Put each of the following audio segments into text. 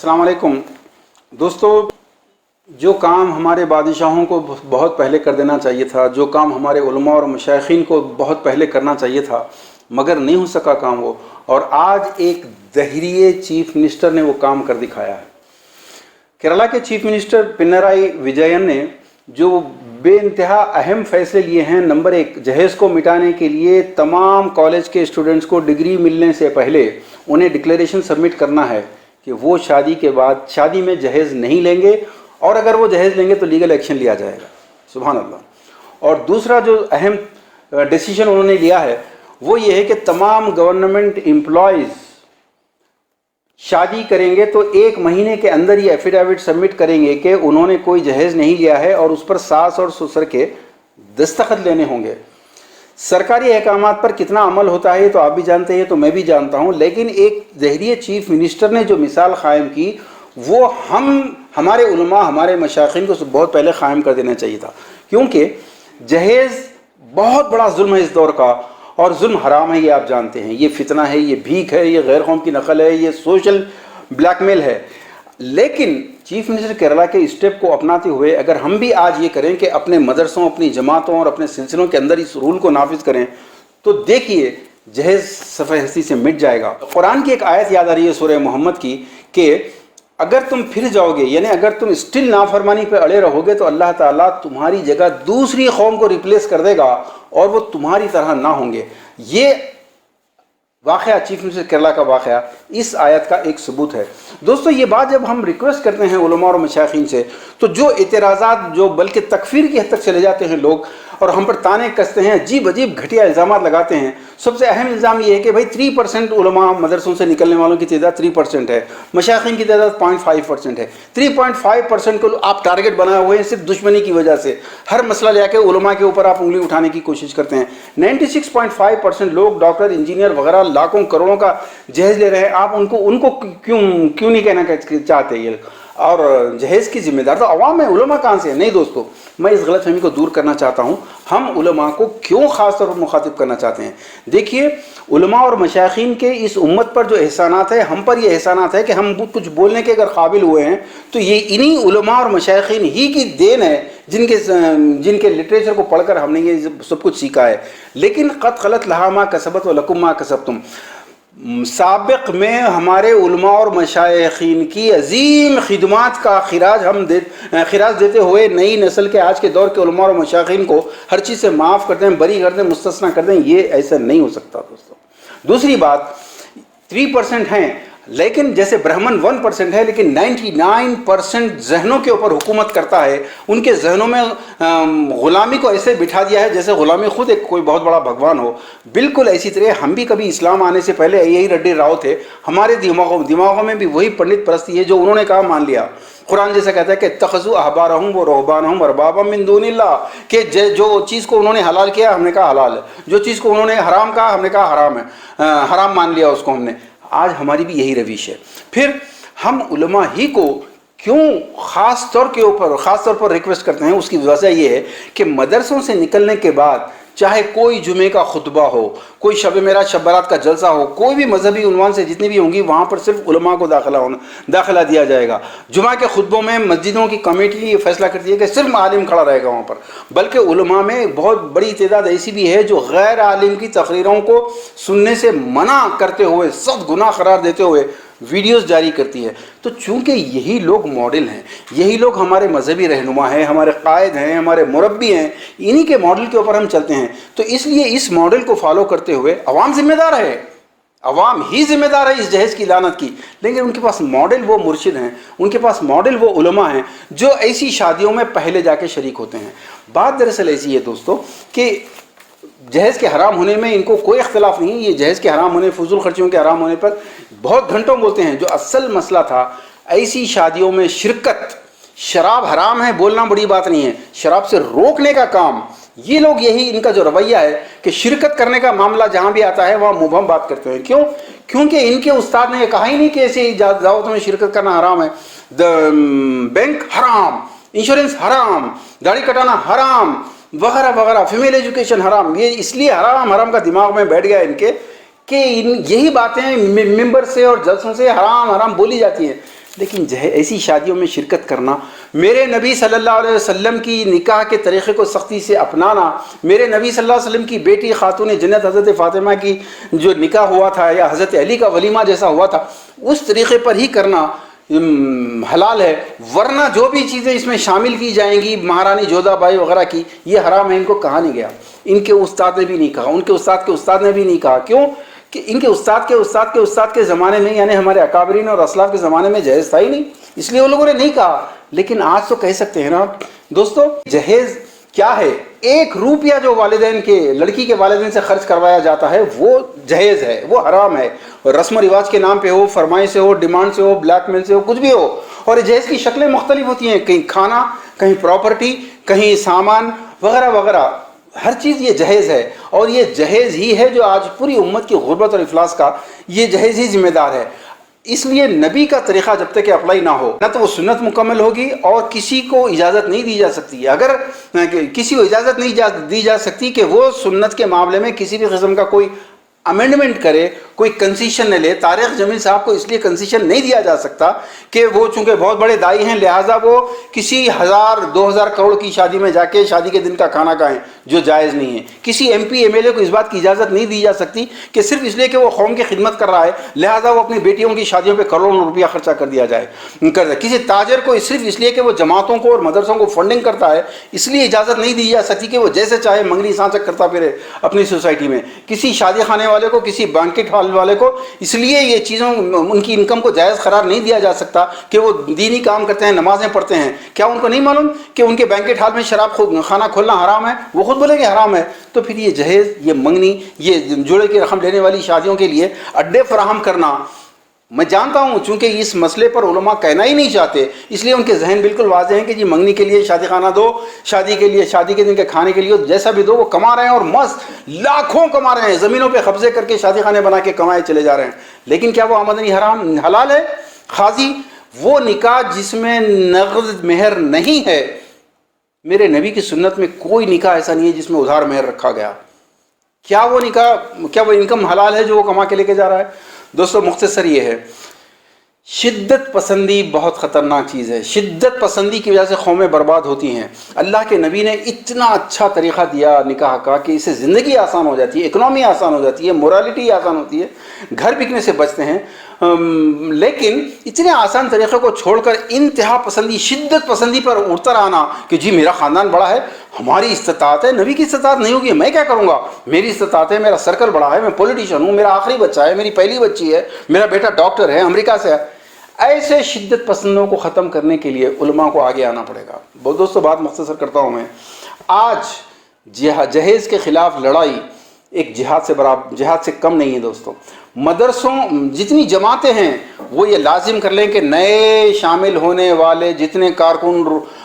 अस्सलाम वालेकुम दोस्तों, जो काम हमारे बादशाहों को बहुत पहले कर देना चाहिए था, जो काम हमारे उलमा और मशाइखीन को बहुत पहले करना चाहिए था, मगर नहीं हो सका काम वो, और आज एक दहरिए चीफ मिनिस्टर ने वो काम कर दिखाया है। केरला के चीफ मिनिस्टर पिनराई विजयन ने जो बेइंतहा अहम फैसले लिए हैं। नंबर 1, जहेज़ को मिटाने के लिए तमाम कॉलेज के स्टूडेंट्स को डिग्री मिलने से पहले उन्हें डिक्लेरेशन सबमिट करना है कि वो शादी के बाद शादी में जहेज़ नहीं लेंगे, और अगर वो जहेज़ लेंगे तो लीगल एक्शन लिया जाएगा। सुभान अल्लाह। और दूसरा जो अहम डिसीजन उन्होंने लिया है वो ये है कि तमाम गवर्नमेंट एम्प्लॉयज़ शादी करेंगे तो 1 महीने के अंदर ही एफिडेविट सबमिट करेंगे कि उन्होंने कोई जहेज़ नहीं लिया है, और उस पर सास और ससुर के दस्तखत लेने होंगे। सरकारी अहकामात पर कितना अमल होता है ये तो आप भी जानते हैं, तो मैं भी जानता हूँ, लेकिन एक ज़हरिए चीफ मिनिस्टर ने जो मिसाल कायम की वो हमारे उलमा, हमारे मशाइखीन को बहुत पहले कायम कर देना चाहिए था, क्योंकि जहेज़ बहुत बड़ा जुल्म है इस दौर का, और जुल्म हराम है, ये आप जानते हैं। ये फितना है, ये भीख है, ये गैर कौम की नकल है, ये सोशल ब्लैकमेल है। लेकिन चीफ मिनिस्टर केरला के स्टेप को अपनाते हुए अगर हम भी आज ये करें कि अपने मदरसों, अपनी जमातों और अपने सिलसिलों के अंदर इस रूल को नाफिज करें, तो देखिए जहेज़ सफ़े हस्ती से मिट जाएगा। कुरान की एक आयत याद आ रही है सूरह मोहम्मद की कि अगर तुम फिर जाओगे, यानी अगर तुम स्टिल नाफरमानी पे अड़े रहोगे, तो अल्लाह ताला तुम्हारी जगह दूसरी कौम को रिप्लेस कर देगा और वो तुम्हारी तरह ना होंगे। ये वाक़या चीफ मिनिस्टर केरला का वाक़या इस आयत का एक सबूत है। दोस्तों, ये बात जब हम रिक्वेस्ट करते हैं उलमा और मशाइखीन से, तो जो एतराज़ात, जो बल्कि तकफीर की हद तक चले जाते हैं लोग, और हम पर ताने कसते हैं, अजीब अजीब घटिया इल्ज़ाम लगाते हैं। सबसे अहम इल्ज़ाम ये है कि भाई 3% उलमा मदरसों से निकलने वालों की तादाद 3% है, मशाइखीन की तादाद 0.5% है। 3.5% को आप टारगेट बनाए हुए हैं सिर्फ दुश्मनी की वजह से। हर मसला लेकर उलमा के ऊपर आप उंगली उठाने की कोशिश करते हैं। 96.5% लोग डॉक्टर, इंजीनियर वगैरह लाखों करोड़ों का जहेज़ ले रहे हैं, आप उनको क्यों नहीं कहना चाहते ये? और जहेज़ की जिम्मेदार तो अवाम है, उलमा कहाँ से है? नहीं दोस्तों, मैं इस गलतफहमी को दूर करना चाहता हूँ। हम उलमा को क्यों ख़ास तौर पर मुखातिब करना चाहते हैं? देखिए, उलमा और मशाइखीन के इस उम्मत पर जो एहसानात है, हम पर ये एहसानात है कि हम कुछ बोलने के अगर काबिल हुए हैं तो ये इन्हीं उलमा और मशाइखीन ही की देन है, जिनके लिटरेचर को पढ़कर हमने ये सब कुछ सीखा है। लेकिन क़द ख़लत लहा मा कसबत व लकुम मा कसबतुम, साबिक़ में हमारे उलमा और मशाइखीन की अजीम खिदमात का खिराज देते हुए नई नस्ल के आज के दौर के उलमा और मशाइखीन को हर चीज़ से माफ़ कर दें, बरी कर दें, मुस्तस्ना कर दें, ये ऐसा नहीं हो सकता दोस्तों। दूसरी बात, 3% हैं, लेकिन जैसे ब्राह्मण 1% है, लेकिन 99% जहनों के ऊपर हुकूमत करता है। उनके जहनों में ग़ुलामी को ऐसे बिठा दिया है जैसे ग़ुलामी खुद एक कोई बहुत बड़ा भगवान हो। बिल्कुल ऐसी तरह हम भी कभी इस्लाम आने से पहले यही रड्डी राव थे, हमारे दिमागों में भी वही पंडित परस्ती है, जो उन्होंने कहा मान लिया। कुरान जैसा कहता है कि तखज़ू अहबारहुम व रुहबानहुम अरबाबा मिन दूनिल्लाह, कि जो चीज़ को उन्होंने हलाल किया हमने कहा हलाल है, जो चीज़ को उन्होंने हराम कहा हमने कहा हराम है, हराम मान लिया उसको हमने। आज हमारी भी यही रविश है। फिर हम उलमा ही को क्यों ख़ास तौर पर रिक्वेस्ट करते हैं, उसकी वजह ये है कि मदरसों से निकलने के बाद चाहे कोई जुमे का खुतबा हो, कोई शब मेराज शब बारात का जलसा हो, कोई भी मजहबी उन्वान से जितनी भी होंगी, वहाँ पर सिर्फ उलमा को दाखिला दिया जाएगा। जुमा के खुतबों में मस्जिदों की कमेटी ये फैसला करती है कि सिर्फ आलिम खड़ा रहेगा वहाँ पर, बल्कि उलमा में बहुत बड़ी तादाद ऐसी भी है जो गैर आलिम की तकरीरों को सुनने से मना करते हुए, सख्त गुनाह करार देते हुए वीडियोस जारी करती है। तो चूँकि यही लोग मॉडल हैं, यही लोग हमारे मजहबी रहनुमा हैं, हमारे कायद हैं, हमारे मुरब्बी हैं, इन्हीं के मॉडल के ऊपर हम चलते हैं। तो इसलिए इस मॉडल को फॉलो करते हुए अवाम जिम्मेदार है, अवाम ही जिम्मेदार है इस जहेज़ की लानत की। लेकिन उनके पास मॉडल वो मुर्शिद हैं, उनके पास मॉडल वो उलमा हैं जो ऐसी शादियों में पहले जाके शरीक होते हैं। बात दरअसल ऐसी है दोस्तों कि जहेज़ के हराम होने में इनको कोई इख्तलाफ नहीं। ये जहेज़ के हराम होने, फजूल खर्चियों के हराम होने पर बहुत घंटों बोलते हैं। जो असल मसला था, ऐसी शादियों में शिरकत, शराब हराम है बोलना बड़ी बात नहीं है, शराब से रोकने का काम, ये लोग यही इनका जो रवैया है कि शिरकत करने का मामला जहाँ भी आता है वहाँ मुबहम बात करते हैं। क्यों? क्योंकि इनके उस्ताद ने कहा ही नहीं कि ऐसी दावतों में शिरकत करना हराम है। बैंक हराम, इंश्योरेंस हराम, दाढ़ी कटाना हराम, वगैरह वगैरह, फीमेल एजुकेशन हराम। ये इसलिए हराम का दिमाग में बैठ गया इनके कि यही बातें मिंबर से और जलसों से हराम बोली जाती हैं। لیکن ایسی شادیوں میں شرکت کرنا، میرے نبی صلی اللہ علیہ وسلم کی نکاح کے طریقے کو سختی سے اپنانا، میرے نبی صلی اللہ علیہ وسلم کی بیٹی خاتون جنت حضرت فاطمہ کی جو نکاح ہوا تھا یا حضرت علی کا ولیمہ جیسا ہوا تھا اس طریقے پر ہی کرنا حلال ہے، ورنہ جو بھی چیزیں اس میں شامل کی جائیں گی مہارانی جودھا بائی وغیرہ کی، یہ حرام ہے۔ ان کو کہا نہیں گیا، ان کے استاد نے بھی نہیں کہا، ان کے استاد کے استاد نے بھی نہیں کہا۔ کیوں کہ ان کے استاد کے استاد کے استاد کے زمانے میں، یعنی ہمارے اکابرین اور اسلاف کے زمانے میں جہیز تھا ہی نہیں، اس لیے وہ لوگوں نے نہیں کہا۔ لیکن آج تو کہہ سکتے ہیں نا دوستو، جہیز کیا ہے؟ 1 روپیہ جو والدین کے، لڑکی کے والدین سے خرچ کروایا جاتا ہے وہ جہیز ہے، وہ حرام ہے۔ رسم و رواج کے نام پہ ہو، فرمائش سے ہو، ڈیمانڈ سے ہو، بلیک میل سے ہو، کچھ بھی ہو۔ اور جہیز کی شکلیں مختلف ہوتی ہیں، کہیں کھانا، کہیں پراپرٹی، کہیں سامان وغیرہ وغیرہ، ہر چیز یہ جہیز ہے۔ اور یہ جہیز ہی ہے جو آج پوری امت کی غربت اور افلاس کا یہ جہیز ہی ذمہ دار ہے۔ اس لیے نبی کا طریقہ جب تک کہ اپلائی نہ ہو، نہ تو وہ سنت مکمل ہوگی، اور کسی کو اجازت نہیں دی جا سکتی۔ اگر کسی کو اجازت نہیں دی جا سکتی کہ وہ سنت کے معاملے میں کسی بھی قسم کا کوئی امینڈمنٹ کرے، کوئی کنسیشن نہ لے۔ طارق جمیل صاحب کو اس لیے کنسیشن نہیں دیا جا سکتا کہ وہ چونکہ بہت بڑے دائی ہیں لہٰذا وہ کسی 1000-2000 کروڑ کی شادی میں جا کے شادی کے دن کا کھانا کھائیں، جو جائز نہیں ہے۔ کسی M P M L A کو اس بات کی اجازت نہیں دی جا سکتی کہ صرف اس لیے کہ وہ قوم کی خدمت کر رہا ہے لہٰذا وہ اپنی بیٹیوں کی شادیوں پہ کروڑوں روپیہ خرچہ کر دیا جائے۔ کسی تاجر کو صرف اس لیے کہ وہ جماعتوں کو اور مدرسوں کو فنڈنگ کرتا ہے اس لیے اجازت نہیں دی جا سکتی کہ وہ جیسے چاہے منگنی سانچک کرتا پھرے اپنی سوسائٹی میں۔ کسی شادی خانے والے کو، کسی بینکٹ ہال والے کو اس لیے یہ چیزوں ان کی انکم کو جائز قرار نہیں دیا جا سکتا کہ وہ دینی کام کرتے ہیں، نمازیں پڑھتے ہیں۔ کیا ان کو نہیں معلوم کہ ان کے بینکٹ ہال میں شراب خانہ کھولنا حرام ہے؟ وہ خود بولے کہ حرام ہے۔ تو پھر یہ جہیز، یہ منگنی، یہ جوڑے کی رقم لینے والی شادیوں کے لیے اڈے فراہم کرنا، میں جانتا ہوں چونکہ اس مسئلے پر علماء کہنا ہی نہیں چاہتے، اس لیے ان کے ذہن بالکل واضح ہیں کہ جی منگنی کے لیے شادی خانہ دو، شادی کے لیے، شادی کے دن کے کھانے کے لیے جیسا بھی دو، وہ کما رہے ہیں اور مست لاکھوں کما رہے ہیں، زمینوں پہ قبضے کر کے شادی خانے بنا کے کمائے چلے جا رہے ہیں۔ لیکن کیا وہ آمدنی حلال ہے؟ قاضی، وہ نکاح جس میں نقد مہر نہیں ہے، میرے نبی کی سنت میں کوئی نکاح ایسا نہیں ہے جس میں ادھار مہر رکھا گیا۔ کیا وہ نکاح، کیا وہ انکم حلال ہے جو وہ کما کے لے کے جا رہا ہے؟ دوستو مختصر یہ ہے، شدت پسندی بہت خطرناک چیز ہے۔ شدت پسندی کی وجہ سے قومیں برباد ہوتی ہیں۔ اللہ کے نبی نے اتنا اچھا طریقہ دیا نکاح کا کہ اس سے زندگی آسان ہو جاتی ہے، اکنامی آسان ہو جاتی ہے، مورالٹی آسان ہوتی ہے، گھر بکنے سے بچتے ہیں۔ لیکن اتنے آسان طریقے کو چھوڑ کر انتہا پسندی، شدت پسندی پر اتر آنا کہ جی میرا خاندان بڑا ہے، ہماری استطاعت ہے، نبی کی استطاعت نہیں ہوگی، میں کیا کروں گا، میری استطاعت ہے، میرا سرکل بڑا ہے، میں پولیٹیشین ہوں، میرا آخری بچہ ہے، میری پہلی بچی ہے، میرا بیٹا ڈاکٹر ہے، امریکہ سے ہے۔ ایسے شدت پسندوں کو ختم کرنے کے لیے علماء کو آگے آنا پڑے گا۔ بہت دوستو بات مختصر کرتا ہوں میں، آج جہیز کے خلاف لڑائی ایک جہاد سے کم نہیں ہے دوستو۔ مدرسوں، جتنی جماعتیں ہیں وہ یہ لازم کر لیں کہ نئے شامل ہونے والے جتنے کارکن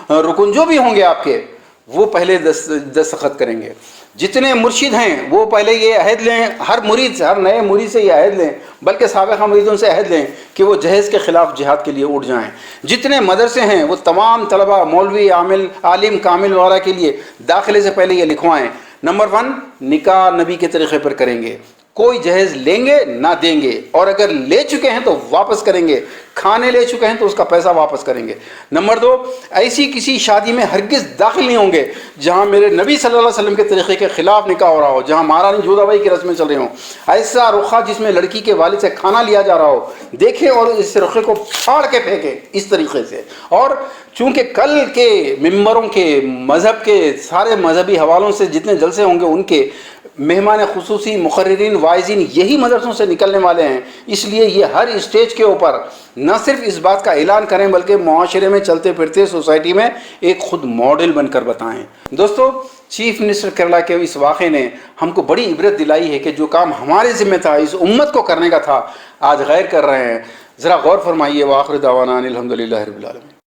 رکن جو بھی ہوں گے آپ کے، وہ پہلے دستخط کریں گے۔ جتنے مرشد ہیں وہ پہلے یہ عہد لیں، ہر نئے مرید سے یہ عہد لیں، بلکہ سابقہ مریدوں سے عہد لیں کہ وہ جہیز کے خلاف جہاد کے لیے اٹھ جائیں۔ جتنے مدرسے ہیں وہ تمام طلبہ، مولوی، عالم کامل وغیرہ کے لیے داخلے سے پہلے یہ لکھوائیں۔ نمبر 1، نکاح نبی کے طریقے پر کریں گے، کوئی جہیز لیں گے نہ دیں گے، اور اگر لے چکے ہیں تو واپس کریں گے، کھانے لے چکے ہیں تو اس کا پیسہ واپس کریں گے۔ نمبر 2، ایسی کسی شادی میں ہرگز داخل نہیں ہوں گے جہاں میرے نبی صلی اللہ علیہ وسلم کے طریقے کے خلاف نکاح ہو رہا ہو، جہاں مہارانی جودھا بائی کی رسمیں چل رہی ہوں۔ ایسا رخہ جس میں لڑکی کے والد سے کھانا لیا جا رہا ہو، دیکھیں اور اس رخے کو پھاڑ کے پھینکیں اس طریقے سے۔ اور چونکہ کل کے ممبروں کے، مذہب کے سارے مذہبی حوالوں سے جتنے جلسے ہوں گے ان کے مہمان خصوصی، مقررین، واعظین یہی مدرسوں سے نکلنے والے ہیں، اس لیے یہ ہر اسٹیج کے اوپر نہ صرف اس بات کا اعلان کریں بلکہ معاشرے میں چلتے پھرتے سوسائٹی میں ایک خود ماڈل بن کر بتائیں۔ دوستو، چیف منسٹر کیرلا کے اس واقعے نے ہم کو بڑی عبرت دلائی ہے کہ جو کام ہمارے ذمہ تھا، اس امت کو کرنے کا تھا، آج غیر کر رہے ہیں۔ ذرا غور فرمائیے۔ وآخر دعوانا ان الحمدللہ رب العالمین۔